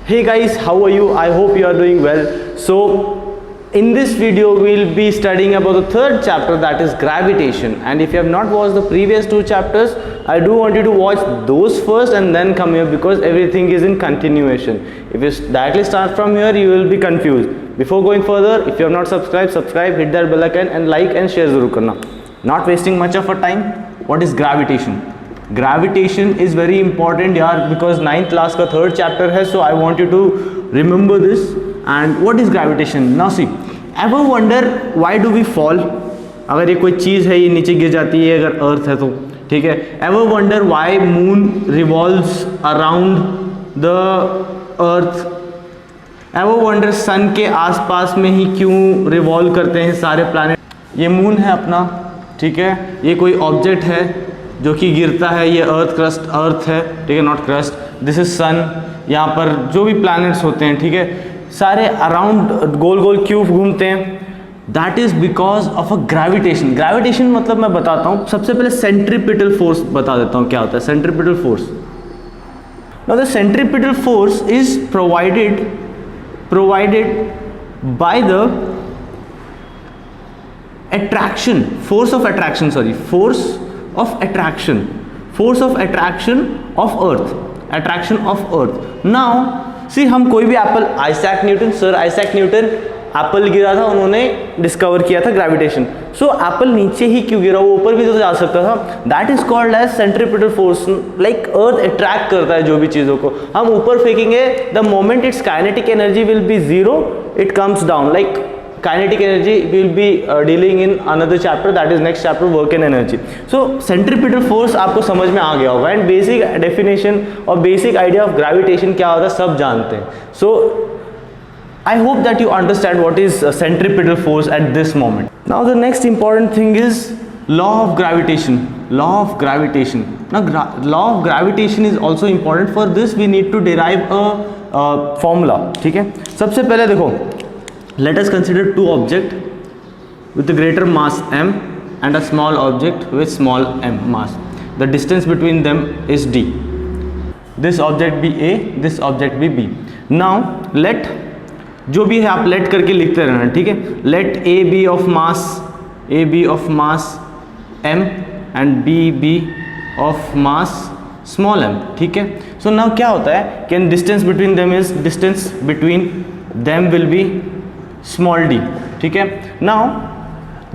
Hey guys, how are you? I hope you are doing well. So in this video we will be studying about the third chapter, that is gravitation. And if you have not watched the previous two chapters, I do want you to watch those first and then come here, because everything is in continuation. If you directly start from here, you will be confused. Before going further, if you have not subscribed, subscribe, hit that bell icon and like and share zarur karna. Not wasting much of our time, what is gravitation? Gravitation is very important yaar, because 9th class का third chapter है. So I want you to remember this. And what is gravitation? Now see, ever wonder why do we fall? अगर ये कोई चीज़ है, ये नीचे गिर जाती है अगर अर्थ है तो, ठीक है. Ever wonder why moon revolves around the earth? Ever wonder sun के आसपास में ही क्यों रिवॉल्व करते हैं सारे प्लैनेट? ये मून है अपना, ठीक है. ये कोई ऑब्जेक्ट है जो कि गिरता है, ये अर्थ है, ठीक है, नॉट क्रस्ट. दिस इज सन. यहाँ पर जो भी प्लैनेट्स होते हैं, ठीक है, सारे अराउंड गोल गोल क्यों घूमते हैं? That is because of a gravitation. Gravitation मतलब मैं बताता हूँ. सबसे पहले सेंट्रीपिटल फोर्स बता देता हूँ क्या होता है. Centripetal force, now the centripetal force is provided by the attraction, force of attraction of earth. Now see, हम कोई भी एप्पल, आइजैक न्यूटन एप्पल गिरा था, उन्होंने डिस्कवर किया था ग्रेविटेशन. सो एप्पल नीचे ही क्यों गिरा, वो ऊपर भी तो जा सकता था. That is called as centripetal force. Like earth attract करता है जो भी चीज़ों को. हम ऊपर फेंकेंगे, the moment its kinetic energy will be zero, it comes down. Like kinetic energy will be dealing in another chapter, that is next chapter, work and energy. So centripetal force आपको समझ में आ गया होगा. एंड बेसिक डेफिनेशन और basic idea of gravitation क्या होता है सब जानते हैं. So I hope that you understand what is centripetal force at this moment. Now the next important thing is law of gravitation. Now law of gravitation is also important. For this we need to derive a formula, ठीक है. सबसे पहले देखो, let us consider two objects with a greater mass m and a small object with small m mass. The distance between them is d. This object be a, this object be b. Now let, जो भी है आप let करके लिखते रहना, ठीक है. Let a be of mass m and b be of mass small m, ठीक है. So now क्या होता है कि distance between them will be small d, ठीक है. Now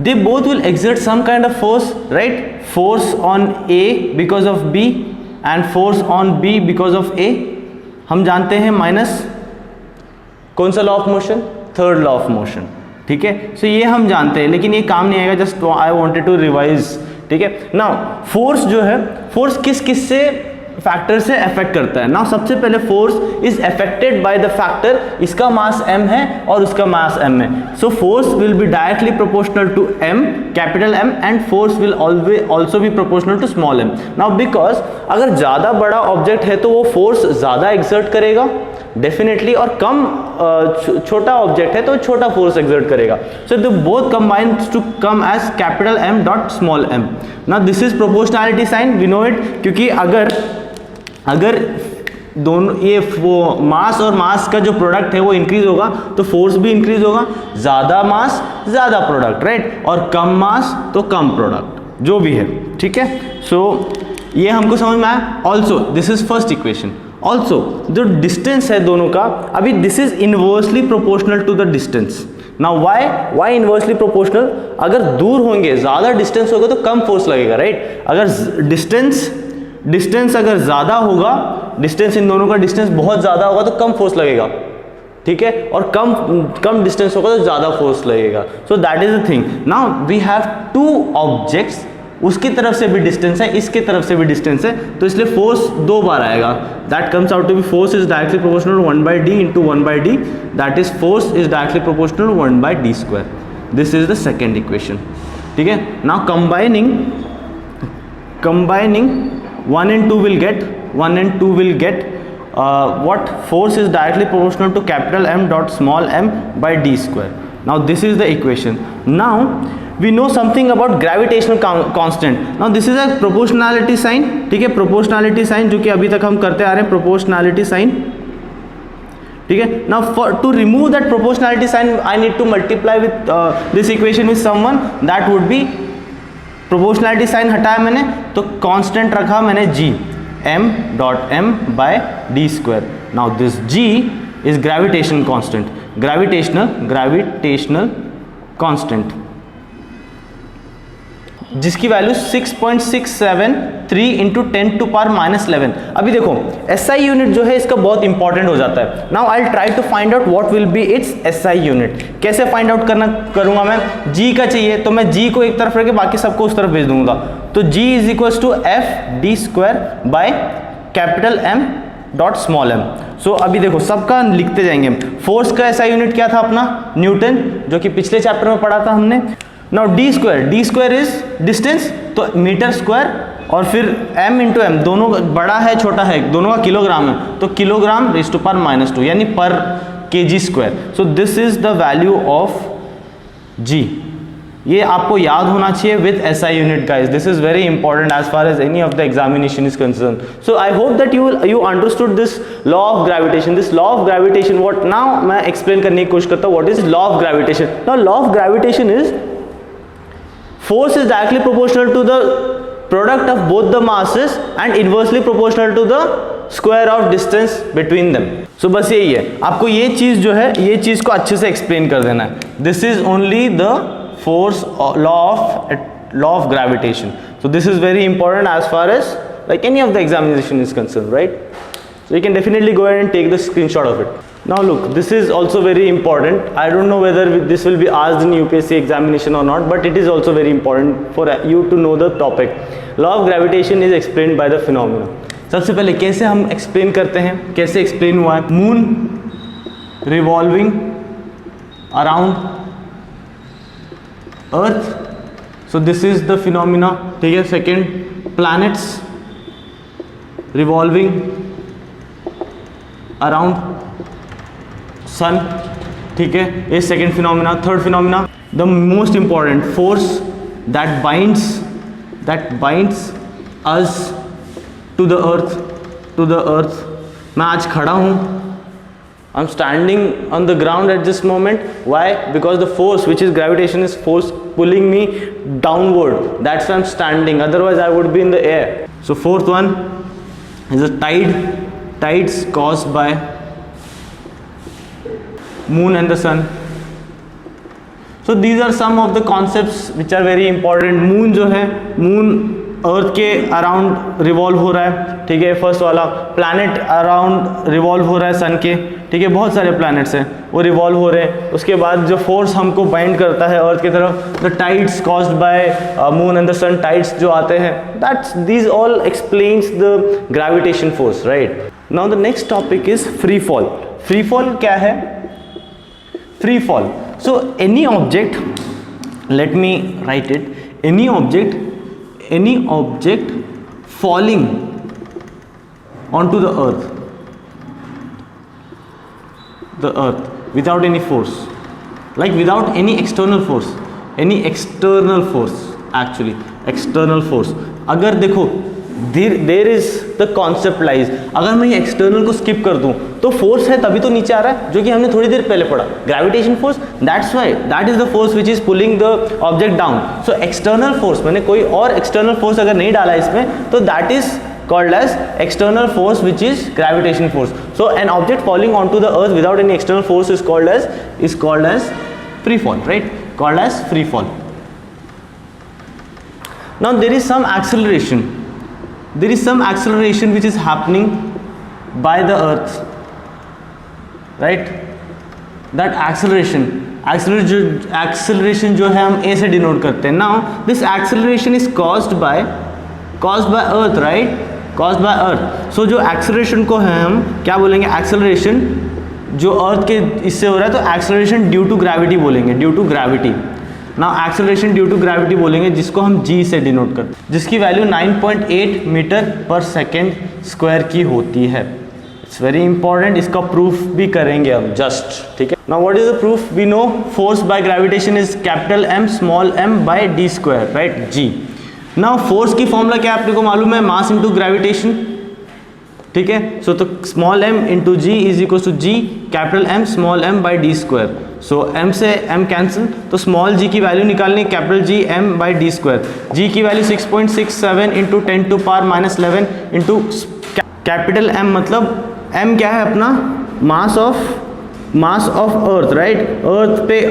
they both will exert some kind of force, right? Force on A because of B and force on B because of A. हम जानते हैं minus कौन सा law of motion? Third law of motion, ठीक है. सो ये हम जानते हैं, लेकिन ये काम नहीं आएगा. Just I wanted to revise, ठीक है. नाउ फोर्स जो है, फोर्स किस से फैक्टर से अफेक्ट करता है. नाउ सबसे पहले force is affected by the factor, इसका मास m है और उसका मास m है. So force will be directly proportional to m, capital M, and force will also be proportional to small m. Now because अगर ज़्यादा बड़ा object है तो वो फोर्स ज़्यादा एक्सर्ट करेगा डेफिनेटली, और कम छोटा ऑब्जेक्ट है तो छोटा फोर्स एक्सर्ट करेगा. So the both combined to come as capital M dot small m. Now this is proportionality sign, we know it, क्योंकि अगर दोनों ये वो मास और मास का जो प्रोडक्ट है वो इंक्रीज होगा तो फोर्स भी इंक्रीज होगा. ज़्यादा मास ज़्यादा प्रोडक्ट, राइट, और कम मास तो कम प्रोडक्ट, जो भी है, ठीक है. सो ये हमको समझ में आया. Also this is first equation. Also जो डिस्टेंस है दोनों का, अभी this is inversely proportional to the distance. Now why inversely proportional? अगर दूर होंगे, ज़्यादा डिस्टेंस होगा तो कम फोर्स लगेगा, राइट. अगर डिस्टेंस अगर ज़्यादा होगा, डिस्टेंस इन दोनों का डिस्टेंस बहुत ज़्यादा होगा तो कम फोर्स लगेगा, ठीक है, और कम डिस्टेंस होगा तो ज़्यादा फोर्स लगेगा. So that is the thing. Now we have two objects, उसकी तरफ से भी डिस्टेंस है, इसकी तरफ से भी डिस्टेंस है, तो इसलिए फोर्स दो बार आएगा. That comes out to be force is directly proportional 1/d into 1/d. That is force is directly proportional 1/d square. This is the second equation, ठीक है. Now combining 1 and 2 will get what? Force is directly proportional to capital M dot small m by d square. Now this is the equation. Now we know something about gravitational constant. Now this is a proportionality sign, ठीक है. proportionality sign जो कि अभी तक हम करते आ रहे हैं, proportionality sign. ठीक है। Now for to remove that proportionality sign I need to multiply with this equation with someone, that would be, proportionality sign हटाया मैंने तो कांस्टेंट रखा मैंने g, m dot m by D square. Now this g is gravitation constant, gravitational constant, जिसकी value 6.673 into 10⁻⁻11। अभी देखो SI unit जो है इसका बहुत इंपॉर्टेंट हो जाता है। Now I try to find out what will be its SI unit. कैसे फाइंड आउट करूंगा मैं, G का चाहिए तो मैं G को एक तरफ रख के बाकी सबको उस तरफ भेज दूंगा, तो G is equal to f D square by capital M dot small m। So अभी देखो सबका लिखते जाएंगे। फोर्स का SI यूनिट क्या था अपना, न्यूटन, जो कि पिछले चैप्टर में पढ़ा था हमने। Now D square is distance, तो मीटर स्क्वायर, और फिर m इंटू एम, दोनों बड़ा है छोटा है, दोनों का किलोग्राम है, तो किलोग्राम रेज़ टू पावर -2 यानी पर kg square. So this is the value of g। ये आपको याद होना चाहिए with SI unit guys, this is very important as far as any of the examination is concern. So I hope that you understood this law of gravitation. This law of gravitation what, now मैं explain करने की कोशिश करता हूँ what is law of gravitation. Now law of gravitation is force is directly proportional to the product of both the masses and inversely proportional to the square of distance between them. So बस यही है, आपको ये चीज़ जो है ये चीज़ को अच्छे से एक्सप्लेन कर देना है। This is only the force law of gravitation. So this is very important as far as like any of the examination is concerned, right? So you can definitely go ahead and take the screenshot of it. Now look, this is also very important. I don't know whether this will be asked in UPSC examination or not, but it is also very important for you to know the topic. Law of gravitation is explained by the phenomena. सबसे पहले कैसे हम explain करते हैं, कैसे explain हुआ है, moon revolving around earth, so this is the phenomena, ठीक है। Second, planets revolving around sun, ठीक है, ये second phenomena. Third phenomena, the most important, force that binds us to the earth. मैं आज खड़ा हूँ, I am standing on the ground at this moment, why, because the force which is gravitation is force pulling me downward, that's why I am standing, otherwise I would be in the air. So fourth one is a tides caused by moon and the sun. So these are some of the concepts which are very important. moon जो है, moon अर्थ के around revolve हो रहा है, ठीक है, first वाला। Planet around revolve हो रहा है सन के, ठीक है, बहुत सारे प्लैनेट्स हैं वो रिवॉल्व हो रहे हैं। उसके बाद जो फोर्स हमको बाइंड करता है अर्थ की तरफ, the tides caused by moon and the sun, tides जो आते हैं, that's these all explains the gravitation force, right. Now the next topic is free fall. Free fall क्या है? Free fall, so any object, let me write it, any object falling onto the earth without any force, like without any external force actually, external force। अगर देखो there is the concept lies, अगर मैं ये external को skip कर दूं तो force है तभी तो नीचे आ रहा है, जो कि हमने थोड़ी देर पहले पढ़ा, gravitation force, that's why that is the force which is pulling the object down. So external force, मैंने कोई और एक्सटर्नल फोर्स अगर नहीं डाला इसमें तो that is called as external force, which is gravitation force. So an object falling onto the earth without any external force is called as free fall, right? Called as free fall. Now there is some acceleration which is happening by the earth, right? That acceleration जो है हम a से denote करते हैं। Now this acceleration is caused by earth, right? caused by earth. So जो acceleration को है हम क्या बोलेंगे? acceleration जो earth के इससे हो रहा है तो acceleration due to gravity बोलेंगे, due to gravity. Now acceleration due to gravity बोलेंगे जिसको हम g से डिनोट करते हैं, जिसकी वैल्यू 9.8 मीटर पर सेकेंड स्क्वायर की होती है। इट्स वेरी इंपॉर्टेंट, इसका प्रूफ भी करेंगे हम जस्ट, ठीक है। Now what is the proof? We know force by gravitation is capital M small m by d square, right, g। Now force की फॉर्मूला क्या है आपने को मालूम है? मास इनटू ग्रेविटेशन, ठीक है। सो तो small m into g is equal to g capital M small m by D square. So m से m कैंसिल, तो स्मॉल g की वैल्यू निकालनी capital G m by D square. g की value 6.67 into 10 to power minus 11 into capital M, मतलब m क्या है अपना mass of earth, right. Earth पे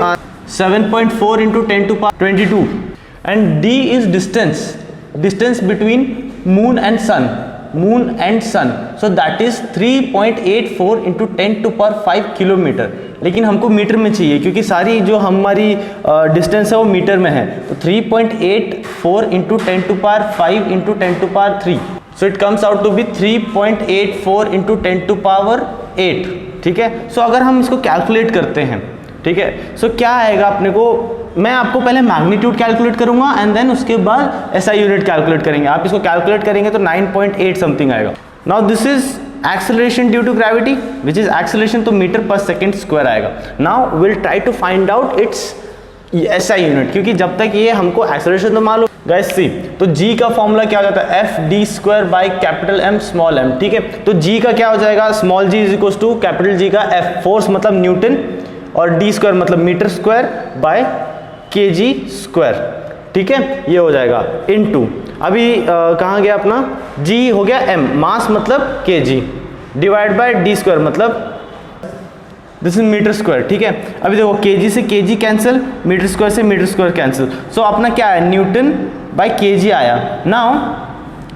7.4 into 10 to power 22 and d is distance between moon and sun, so that is 3.84 into 10 to power 5 kilometre. लेकिन हमको metre में चाहिए क्योंकि सारी जो हमारी डिस्टेंस है वो मीटर में है। तो 3.84 into 10 to power 5 into 10 to power 3, so it comes out to be 3.84 into 10 to power 8, ठीक है। सो अगर हम इसको कैलकुलेट करते हैं, ठीक है, सो क्या आएगा अपने को, मैं आपको पहले मैग्नीट्यूड कैलकुलेट करूंगा एंड देन उसके बाद एसआई यूनिट कैलकुलेट करेंगे। आप इसको कैलकुलेट करेंगे तो 9.8 समथिंग आएगा। Now this is acceleration due to gravity which is acceleration, तो मीटर पर सेकेंड स्क्वायर आएगा। Now will try to find out its SI unit, क्योंकि जब तक ये हमको एक्सेलरेशन तो मालूम गाइस सी, तो g का फॉर्मूला क्या हो जाता है F D square by capital M small m, ठीक है। तो g का क्या हो जाएगा small g is equal to capital G का f, फोर्स मतलब न्यूटन, और डी स्क्वायर मतलब metre square by K G square, ठीक है। ये हो जाएगा इनटू, अभी कहाँ गया अपना g हो गया m, मास मतलब K G, divide by D square मतलब दिस इज मीटर स्क्वायर, ठीक है। अभी देखो के जी से K G cancel, metre square से मीटर स्क्वायर कैंसिल, सो अपना क्या है न्यूटन बाय के जी आया। नाउ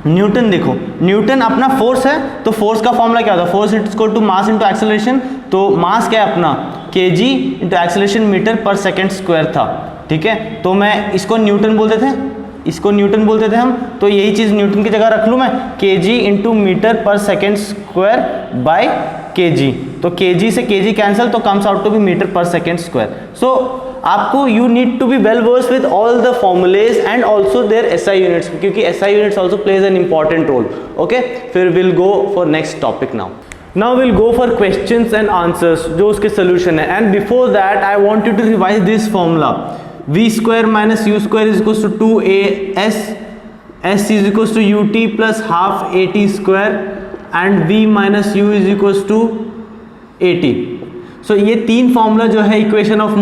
न्यूटन देखो, न्यूटन अपना फोर्स है, तो फोर्स का फॉर्मूला क्या होता है, force is equal to mass into acceleration, तो मास क्या है अपना K G into acceleration metre पर सेकेंड स्क्वायर था, ठीक है। तो मैं इसको न्यूटन बोलते थे हम, तो यही चीज़ न्यूटन की जगह रख लूँ मैं, के जी इंटू मीटर पर second square by K G, तो के जी से के जी कैंसिल, तो comes out to be metre पर सेकेंड स्क्वायर। सो आपको you need to be well versed with all the formulae and also their SI units, क्योंकि SI units also plays an important role, okay. फिर will go for next topic now will go for questions and answers, जो उसके solution है। And before that I want you to revise this formula, v square minus u square is equals to 2as, s is equals to ut plus half at square and v minus u is equals to at। So ये तीन formula जो है equation of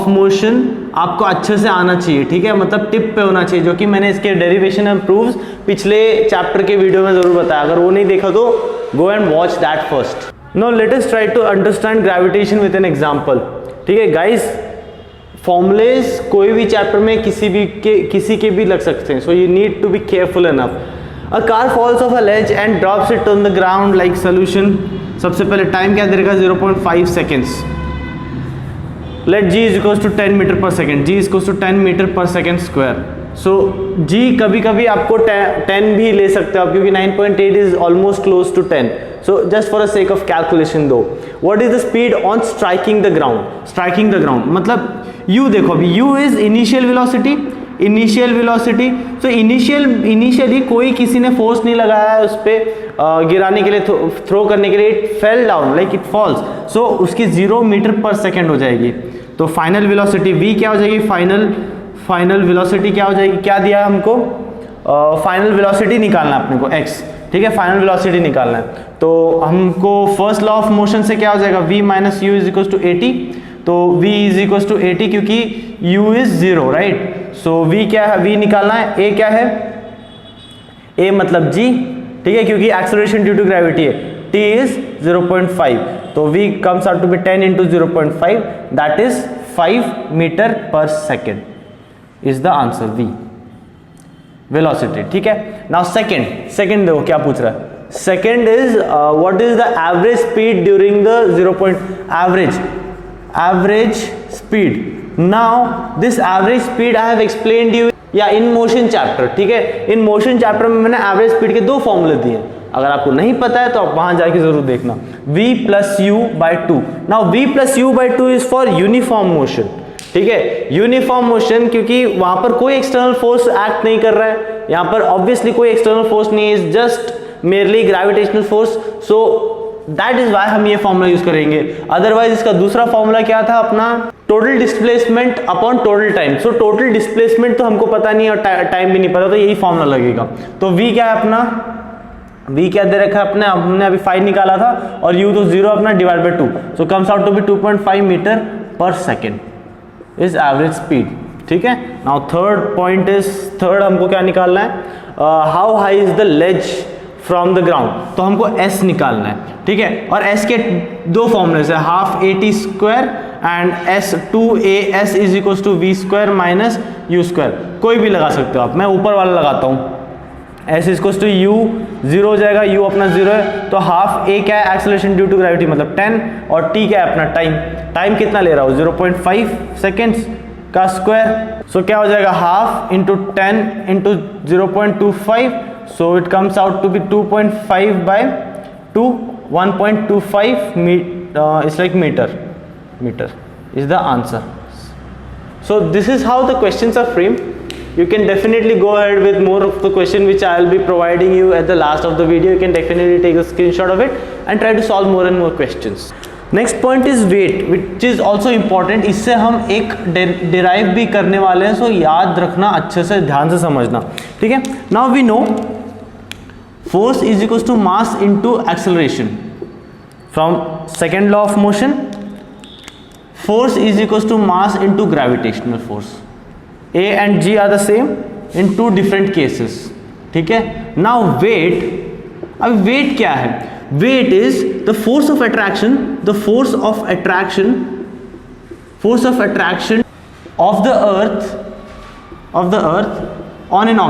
motion आपको अच्छे से आना चाहिए, ठीक है, मतलब टिप पे होना चाहिए, जो कि मैंने इसके डेरिवेशन एंड प्रूफ्स पिछले चैप्टर के वीडियो में जरूर बताया। अगर वो नहीं देखा तो go and watch that first. Now let us try to understand gravitation with an example, ठीक है गाइस। फॉर्मूलेज कोई भी चैप्टर में किसी के भी लग सकते हैं, so you need to be careful enough. A car falls off a ledge and drops it on the ground like solution. सबसे पहले टाइम क्या देगा 0.5 seconds. Let g is equals to 10 metre पर second, g is equals to 10 metre पर second square. So g कभी कभी आपको 10 भी ले सकते हो आप, क्योंकि 9.8 is almost close to 10। So just for a sake of calculation दो, what is the speed on striking the ground, मतलब u देखो, अभी u is initial velocity. So initially कोई किसी ने फोर्स नहीं लगाया है उस पर गिराने के लिए, थ्रो करने के लिए, it fell down like it falls, so उसकी 0 मीटर पर सेकेंड हो जाएगी। तो फाइनल वेलोसिटी v क्या हो जाएगी, फाइनल वेलोसिटी क्या हो जाएगी, क्या दिया है हमको, फाइनल वेलोसिटी निकालना है अपने को x, ठीक है, फाइनल वेलोसिटी निकालना है। तो हमको फर्स्ट लॉ ऑफ मोशन से क्या हो जाएगा, v minus U is equal to 80, तो v इज इक्वल टू 80 क्योंकि u is 0, right. So v क्या है, v निकालना है, a क्या है, a मतलब g, ठीक है, क्योंकि एक्सेलरेशन ड्यू टू ग्रेविटी है, t इज 0.5, तो v comes out to be 10 into 0.5, that is 5 metre पर second is the answer, v velocity, ठीक है। नाउ सेकेंड देखो क्या पूछ रहा है, second is what is the average speed during the average speed. Now this average speed I have explained you in motion chapter, ठीक है। इन मोशन चैप्टर में मैंने एवरेज स्पीड के दो फॉर्मूले दिए, अगर आपको नहीं पता है तो आप वहां जाके जरूर देखना। v plus you by two, now v plus you by two is for uniform motion, ठीक है, यूनिफॉर्म मोशन, क्योंकि वहां पर कोई एक्सटर्नल फोर्स एक्ट नहीं कर रहा है, यहाँ पर ऑब्वियसली कोई एक्सटर्नल फोर्स नहीं है, is just merely gravitational force, so that is why हम ये फॉर्मूला यूज करेंगे। अदरवाइज इसका दूसरा फॉर्मूला क्या था अपना, total displacement upon total time. So total displacement तो हमको पता नहीं और टाइम भी नहीं पता, तो यही फॉर्मूला लगेगा। तो v क्या है अपना, v क्या दे रखा है अपने, हमने अभी 5 निकाला था, और u तो 0 अपना divide by 2, so comes out to be 2.5 metre पर सेकेंड इज एवरेज स्पीड। ठीक है, नाउ थर्ड हमको क्या निकालना है, how high is the ledge from the ground, तो हमको s निकालना है। ठीक है, और s के दो फॉर्मूलेस है, half at square and s 2as is equal to v square minus u square, कोई भी लगा सकते हो आप, मैं ऊपर वाला लगाता हूँ, s is equal to u 0 हो जाएगा, u अपना 0 है, तो हाफ a क्या है, एक्सेलरेशन ड्यू टू ग्रेविटी मतलब 10, और t क्या है अपना टाइम कितना ले रहा हूँ 0.5 सेकेंड्स का स्क्वायर, सो क्या हो जाएगा half into 10 into 0.25, so it comes out to be 2.5 by 2, 1.25 it's like meter is the answer. So this is how the questions are framed. You can definitely go ahead with more of the question which I will be providing you at the last of the video. You can definitely take a screenshot of it and try to solve more and more questions. Next point is weight which is also important, इससे हम एक derive भी करने वाले हैं, सो याद रखना, अच्छे से ध्यान से समझना। ठीक है, now we know force is equal to mass into acceleration from second law of motion, force is equal to mass into gravitational force, A and G are the same in two different cases. ठीक है, now wait, अब wait क्या है, weight is the force of attraction of the earth on an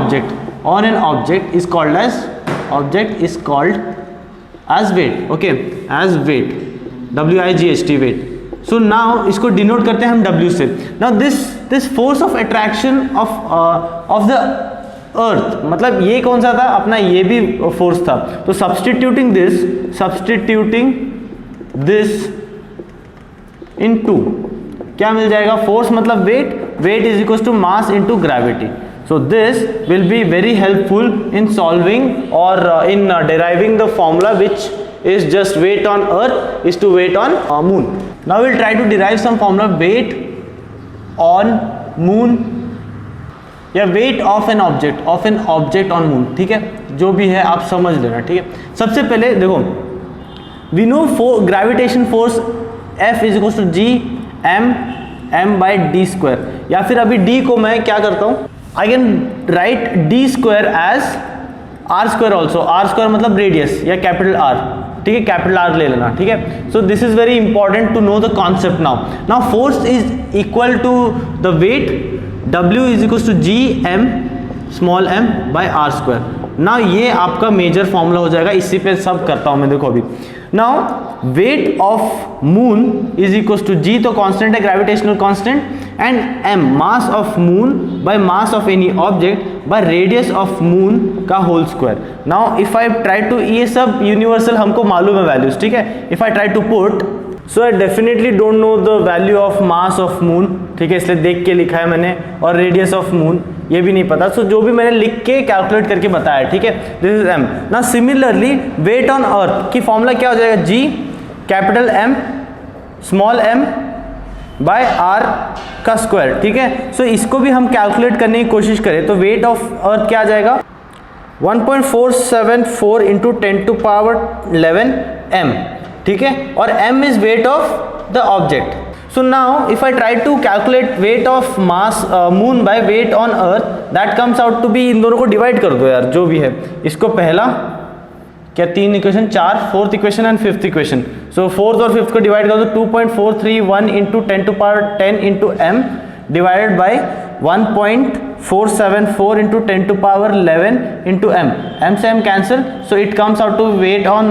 object is called as weight. Okay, as weight, WIGHT, weight. So now इसको denote करते हैं हम W से। now this force of attraction of the अर्थ, मतलब ये कौन सा था अपना, ये भी फोर्स था, तो सब्सटीट्यूटिंग दिस इन टू क्या मिल जाएगा, फोर्स मतलब weight is equal to mass into gravity, so this will be very helpful in solving और in deriving the formula which is just weight on earth is to weight on moon. Now we'll try to derive some formula, weight on moon या weight of an object on moon. ठीक है, जो भी है आप समझ लेना। ठीक है, सबसे पहले देखो, we know gravitation force F is equal to G M by D square, या फिर अभी d को मैं क्या करता हूँ, I can write D square as R square also, R square मतलब रेडियस या कैपिटल आर। ठीक है, कैपिटल आर ले लेना। ठीक है, so this is very important to know the concept. Now force is equal to the weight, W is equal to G M small m by R square. Now ये आपका major formula हो जाएगा, इसी पे सब करता हूँ मैं। देखो अभी, now weight of moon is equal to G, तो कांस्टेंट है, gravitational constant, and m mass of moon by mass of any object by radius of moon का whole square. Now if I try to, ये सब universal हमको मालूम है values. ठीक है, if I try to put, so I definitely don't know the value of mass of moon. ठीक है, इसलिए देख के लिखा है मैंने, और रेडियस ऑफ मून ये भी नहीं पता, सो जो भी मैंने लिख के कैलकुलेट करके बताया। ठीक है, दिस इज m। ना सिमिलरली वेट ऑन अर्थ की फॉर्मूला क्या हो जाएगा, g capital M small m by r का स्क्वायर। ठीक है, सो इसको भी हम कैलकुलेट करने की कोशिश करें तो वेट ऑफ अर्थ क्या आ जाएगा, 1.474 इंटू 10 टू पावर 11 m। ठीक है, और m is weight of the object. So now if I try to calculate weight of mass moon by weight on earth, that comes out to be, इन दोनों को divide कर दो यार, जो भी है इसको, पहला क्या 3 equation, 4, fourth equation and fifth equation, so fourth और फिफ्थ को डिवाइड कर दो, 2.431 into 10 to power 10 into m divided by 1.474 into 10 to power 11 into m से m cancel, so it comes out to weight on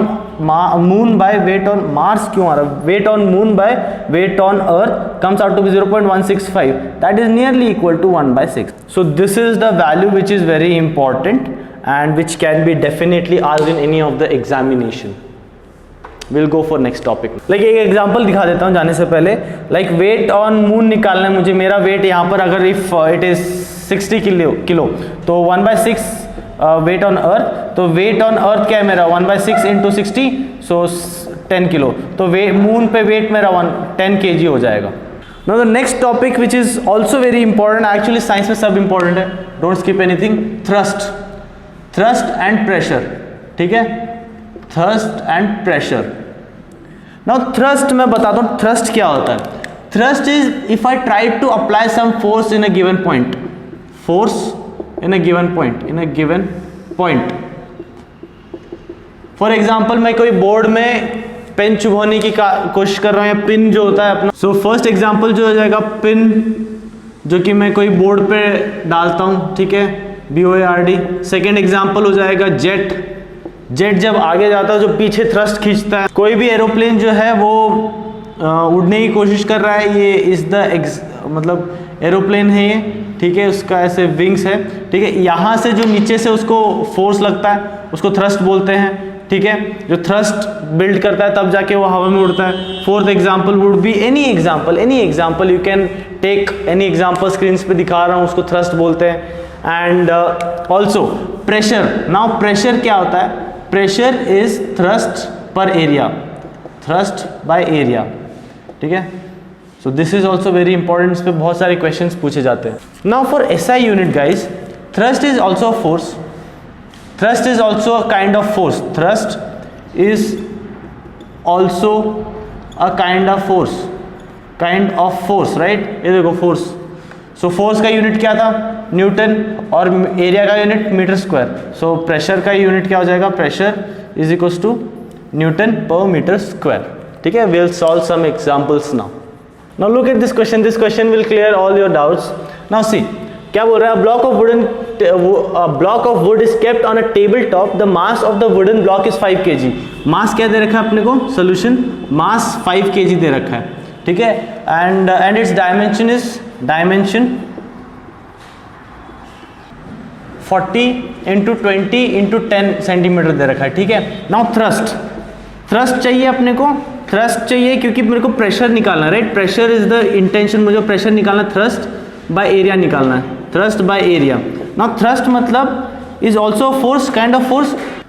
moon by weight on Mars, क्यों आ रहा, weight on moon by weight on earth comes out to be 0.165, that is nearly equal to 1/6। So this is the value which is very important and which can be definitely asked in any of the examination. We'll go for next topic. Like एक example दिखा देता हूँ जाने से पहले, like weight on moon निकालना है मुझे, मेरा वेट यहाँ पर अगर if it is 60 किलो तो 1/6 वेट ऑन अर्थ, तो वेट ऑन अर्थ क्या है मेरा 1/6 इंटू 60, सो 10 किलो, तो मून पे वेट मेरा 10 kg हो जाएगा। Now the next topic which is also very important, actually science में सब important है, don't skip anything, thrust and pressure. ठीक है, thrust and pressure. Now thrust मैं बताता हूँ थ्रस्ट क्या होता है। Thrust is if I try to apply some force in a given point, force in a given point, in a given point. For example मैं कोई बोर्ड में pen चुभोने की कोशिश कर रहा हूँ, या पिन जो होता है अपना। सो फर्स्ट एग्जाम्पल जो हो जाएगा पिन, जो कि मैं कोई बोर्ड पे डालता हूँ, ठीक है, BOARD। सेकेंड एग्जाम्पल हो जाएगा जेट। जेट जब आगे जाता है, जो पीछे थ्रस्ट खींचता है। कोई भी एरोप्लेन जो है वो उड़ने की कोशिश कर रहा है, ये इज द मतलब एरोप्लेन है ये, ठीक है, उसका ऐसे विंग्स है, ठीक है। यहाँ से जो नीचे से उसको फोर्स लगता है उसको थ्रस्ट बोलते हैं, ठीक है। जो थ्रस्ट बिल्ड करता है तब जाके वो हवा में उड़ता है। Fourth example would be any example, you can take any example, screen पे दिखा रहा हूँ, उसको थ्रस्ट बोलते हैं। And also pressure. Now pressure क्या होता है? Pressure is thrust per area, thrust by area, ठीक है। So this is also very important, इस पे बहुत सारे क्वेश्चंस पूछे जाते हैं। Now for SI unit guys, thrust is also force, thrust is also a kind of force, thrust is also a kind of force, right? ये देखो force, so force का यूनिट क्या था? न्यूटन, और एरिया का unit metre square. So pressure का unit क्या हो जाएगा? Pressure is equals to newton per metre square, ठीक है। We will solve some examples now. Now look at this question will clear all your doubts. Now see क्या बोल रहा है? Block of wood is kept on a table top, the mass of the wooden block is 5 kg। मास क्या दे रखा है अपने को? सोल्यूशन मास 5 kg दे रखा है, ठीक है। And its dimension is 40 × 20 × 10 centimetre दे रखा है, ठीक है। नाउ थ्रस्ट चाहिए अपने को, थ्रस्ट चाहिए क्योंकि मेरे को प्रेशर निकालना है, right. Pressure is the intention, मुझे प्रेशर निकालना, थ्रस्ट बाय एरिया निकालना है, thrust by area. Now thrust मतलब is also force, kind of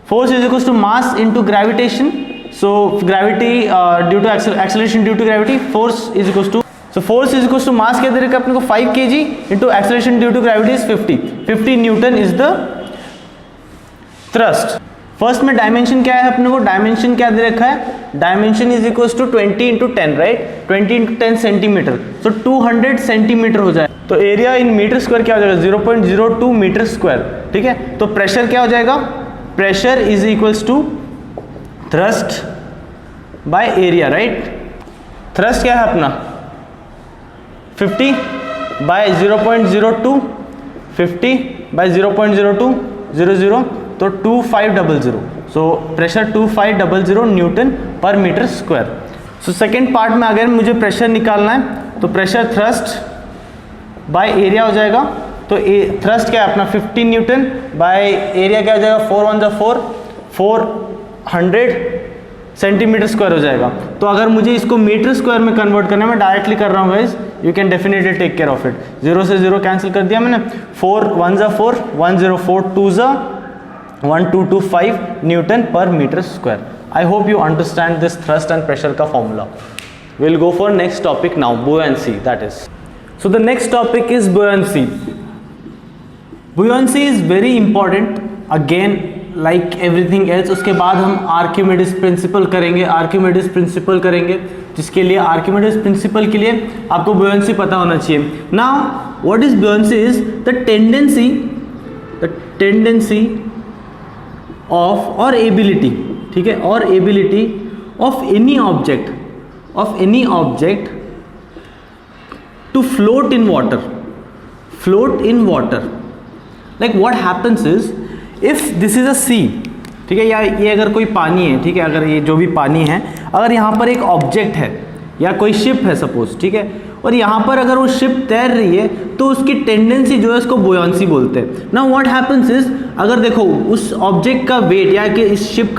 force is equal to mass into gravitation. So gravity due to acceleration due to gravity, force is equal to, so force is equal to mass क्या दे रखा है अपने को? 5 kg into acceleration due to gravity is 50 newton is the thrust. First में dimension क्या है अपने को? डायमेंशन क्या दे रखा है? Dimension is equal to 20 × 10, right, 20 × 10 centimetre. So 200 centimetre हो जाए, तो एरिया इन मीटर स्क्वायर क्या हो जाएगा? 0.02 मीटर स्क्वायर, ठीक है। तो प्रेशर क्या हो जाएगा? Pressure is equals to thrust by area, right. Thrust क्या है अपना? 50 बाय 0.02, 50 बाय 0.0200, तो 2500। So pressure 2500 newton per metre square. So second part में अगर मुझे प्रेशर निकालना है तो प्रेशर थ्रस्ट बाय एरिया हो जाएगा। तो थ्रस्ट क्या है अपना? 50 न्यूटन बाय एरिया क्या हो जाएगा? 4 × 1 = 4, 400 सेंटीमीटर स्क्वायर हो जाएगा। तो अगर मुझे इसको मीटर स्क्वायर में कन्वर्ट करना है, मैं डायरेक्टली कर रहा हूँ guys, you can definitely take care of it. 0 से 0 कैंसिल कर दिया मैंने, 4 × 1 = 4, 104 2 1225 newton per metre square. I hope you understand this thrust and pressure का formula. Will go for next topic now, buoyancy, that is. So the next topic is buoyancy. Buoyancy is very important again like everything else. उसके बाद हम Archimedes principal करेंगे, जिसके लिए Archimedes principal के लिए आपको buoyancy पता होना चाहिए। Now what is buoyancy is the tendency of or ability, ठीक है, और ability of any object to float in water, like what happens is if this is a sea, ठीक है, या ये अगर कोई पानी है, ठीक है, अगर ये जो भी पानी है, अगर यहाँ पर एक ऑब्जेक्ट है या कोई शिप है सपोज, ठीक है, और यहाँ पर अगर वो शिप तैर रही है तो उसकी टेंडेंसी जो है उसको बुयांसी बोलते हैं। नाउ व्हाट हैपेंस इज, अगर देखो उस ऑब्जेक्ट का वेट या कि इस शिप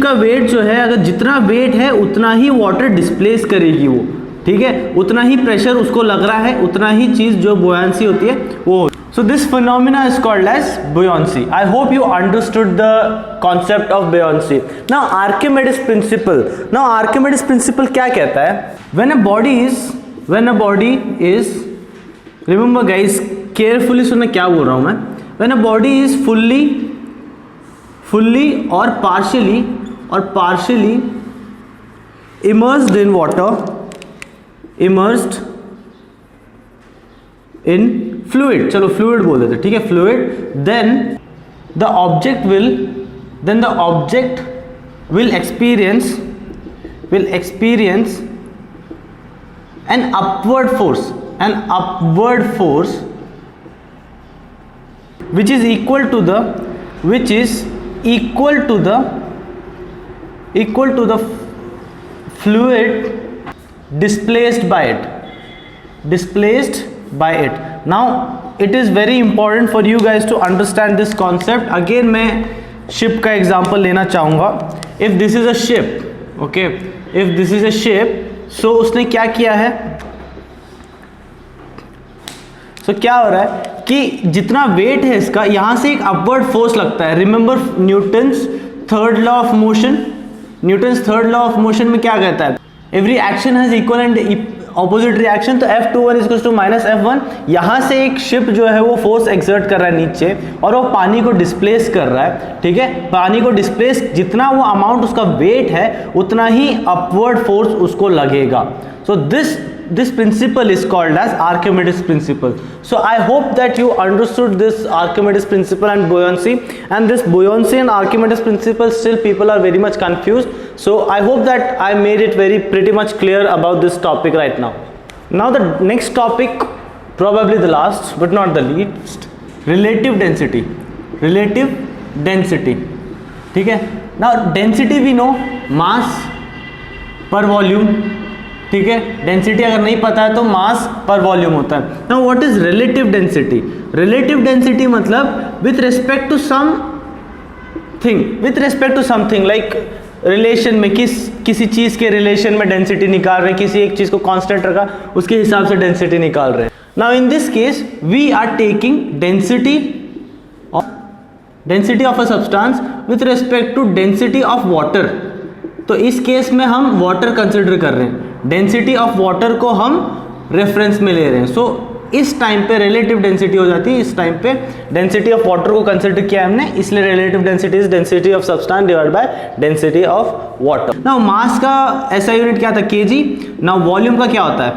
का वेट जो है, अगर जितना वेट है उतना ही वाटर डिस्प्लेस करेगी वो, ठीक है, उतना ही प्रेशर उसको लग रहा है, उतना ही चीज जो बुयांसी होती है वो। So this phenomena is called as buoyancy. I hope you understood the concept of buoyancy. Now Archimedes principle क्या कहता है? When a body is remember guys, carefully सुनना क्या बोल रहा हूँ मैं। When a body is fully or partially immersed in water, immersed in fluid, चलो fluid बोल देते, ठीक है, fluid, then the object will experience an upward force which is equal to the fluid displaced by it. Now it is very important for you guys to understand this concept. Again मैं ship का example लेना चाहूँगा. If this is a ship, okay, if this is a ship, so उसने क्या किया है, so क्या हो रहा है कि जितना वेट है इसका, यहाँ से एक अपवर्ड फोर्स लगता है. Remember Newton's third law of motion में क्या कहता है, every action has equal and opposite reaction. तो F21 equals to minus F1. यहाँ से एक शिप जो है वो फोर्स एक्सर्ट कर रहा है नीचे और वो पानी को डिस्प्लेस कर रहा है, ठीक है. पानी को डिस्प्लेस, जितना वो अमाउंट उसका वेट है उतना ही अपवर्ड फोर्स उसको लगेगा. सो this principle is called as Archimedes principle. So I hope that you understood this Archimedes principle and buoyancy, and this buoyancy and Archimedes principle still people are very much confused. So I hope that I made it pretty much clear about this topic right now. Now the next topic, probably the last but not the least, relative density. ठीक है. Now density we know, mass per volume, ठीक है. Density अगर नहीं पता है तो मास पर वॉल्यूम होता है. Now what is relative density? Relative density मतलब with respect to something, like relation में किसी चीज के रिलेशन में डेंसिटी निकाल रहे हैं, किसी एक चीज को कांस्टेंट रखा उसके हिसाब से डेंसिटी निकाल रहे हैं. Now in this case we are taking density of a substance with respect to density of water. तो इस केस में हम वाटर कंसिडर कर रहे हैं, डेंसिटी ऑफ वाटर को हम रेफरेंस में ले रहे हैं. सो इस टाइम पे रिलेटिव डेंसिटी हो जाती है. इस टाइम पे डेंसिटी ऑफ वाटर को कंसिडर किया हमने, इसलिए relative density is density of substance divided by density of water. Now mass का ऐसा यूनिट क्या था, केजी. नाउ वॉल्यूम का क्या होता है,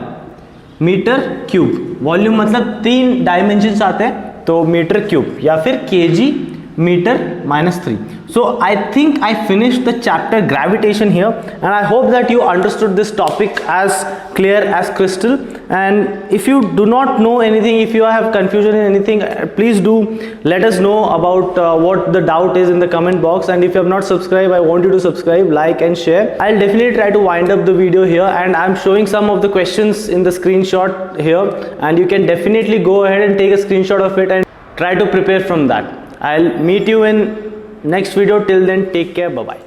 मीटर क्यूब. वॉल्यूम मतलब 3 डायमेंशंस आते हैं, तो मीटर क्यूब या फिर KG meter minus 3. So I think I finished the chapter gravitation here, and I hope that you understood this topic as clear as crystal. And if you do not know anything, if you have confusion in anything, please do let us know about what the doubt is in the comment box. And if you have not subscribed, I want you to subscribe, like and share. I'll definitely try to wind up the video here, and I'm showing some of the questions in the screenshot here, and you can definitely go ahead and take a screenshot of it and try to prepare from that. I'll meet you in next video. Till then, take care. Bye bye.